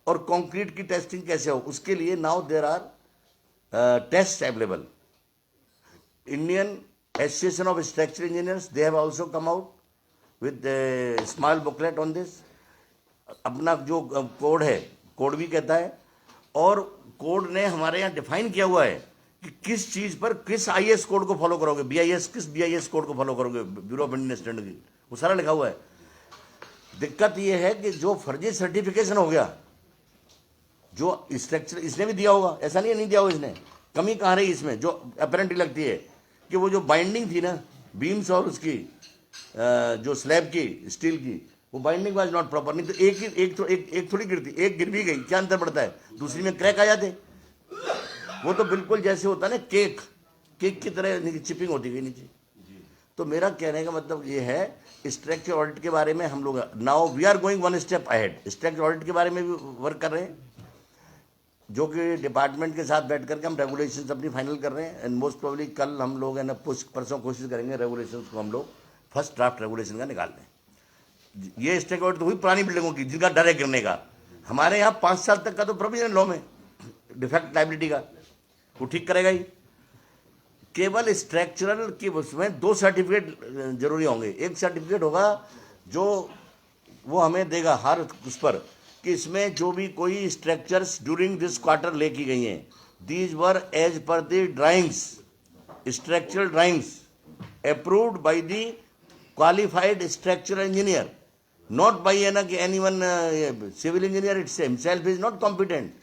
और कंक्रीट की टेस्टिंग कैसे हो, उसके लिए now there are test available. Indian association of structural engineers, they have also come out with small booklet on this. अपना जो कोड है, कोड भी कहता है, और कोड ने हमारे यहाँ डिफाइन किया हुआ है कि किस चीज़ पर किस IAS कोड को फॉलो करोगे, BIS किस BIS कोड को फॉलो करोगे, ब्यूरो ऑफ इंडियन स्टैंडर्ड की, वो सारा लिखा हुआ है। दिक्कत ये है कि जो फर्जी सर्टिफिकेशन हो गया, जो स्ट्रक्चर इसने भी दिया होगा, ऐसा नहीं दिया होगा इसने। कमी कहाँ रही इसमें जो अपेरेंटली लगती है कि वो जो बाइंडिंग थी ना बीम्स और उसकी जो स्लैब की स्टील की, वो बाइंडिंग वाज नॉट प्रॉपर। नहीं तो एक थोड़ी गिरती, एक गिर भी गई क्या अंतर पड़ता है, दूसरी में क्रैक आ जाते। वो तो बिल्कुल जैसे होता है ना केक की तरह चिपिंग होती गई नीचे। तो मेरा कहने का मतलब ये है स्ट्रक्चर ऑडिट के बारे में हम लोग now we are going one step ahead. Structure audit के बारे में भी वर्क कर रहे हैं, जो कि डिपार्टमेंट के साथ बैठ करके हम रेगुलेशंस अपनी फाइनल कर रहे हैं। एंड मोस्ट प्रोबेबली कल हम लोग है ना परसों कोशिश करेंगे रेगुलेशंस को हम लोग फर्स्ट ड्राफ्ट रेगुलेशन का निकाल दें। ये स्ट्रक्चर ऑडिट तो हुई पुरानी बिल्डिंगों की जिनका डर है गिरने का। हमारे यहाँ 5 साल तक का तो प्रोविजन लॉ में डिफेक्ट लाइबिलिटी का वो ठीक करेगा ही। केवल स्ट्रक्चरल की उसमें 2 सर्टिफिकेट जरूरी होंगे। एक सर्टिफिकेट होगा जो वो हमें देगा हर उस पर कि इसमें जो भी कोई स्ट्रक्चर्स ड्यूरिंग दिस क्वार्टर ले की गई हैं these were as per the drawings, structural drawings approved by the qualified structural engineer, not by anyone civil engineer its himself is not competent.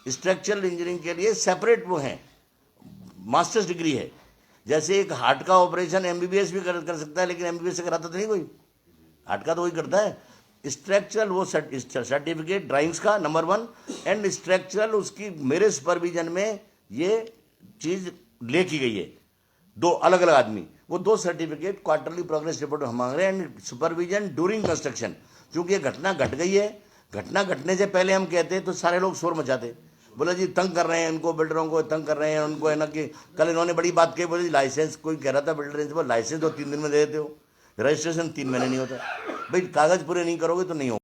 Structural engineering के लिए सेपरेट वो हैं, masters degree है। जैसे एक हार्ट का ऑपरेशन एमबीबीएस भी कर सकता है, लेकिन एमबीबीएस से कराता तो नहीं कोई, हार्ट का तो वही करता है। स्ट्रक्चरल वो सर्टिफिकेट ड्राइंग्स का नंबर 1 एंड स्ट्रक्चरल उसकी मेरे सुपरविजन में ये चीज ले की गई है। 2 अलग अलग आदमी, वो 2 सर्टिफिकेट क्वार्टरली प्रोग्रेस रिपोर्ट हम मांग रहे हैं एंड सुपरविजन ड्यूरिंग कंस्ट्रक्शन। क्योंकि ये घटना घट गई है, घटना घटने से पहले हम कहते तो सारे लोग शोर मचाते, बोला जी तंग कर रहे हैं इनको, बिल्डरों को तंग कर रहे हैं उनको, है ना कि कल इन्होंने बड़ी बात कही, बोले लाइसेंस कोई कह रहा था बिल्डर से, लाइसेंस तो 3 दिन में दे देते हो, रजिस्ट्रेशन 3 महीने नहीं होता। भाई कागज पूरे नहीं करोगे तो नहीं होगा।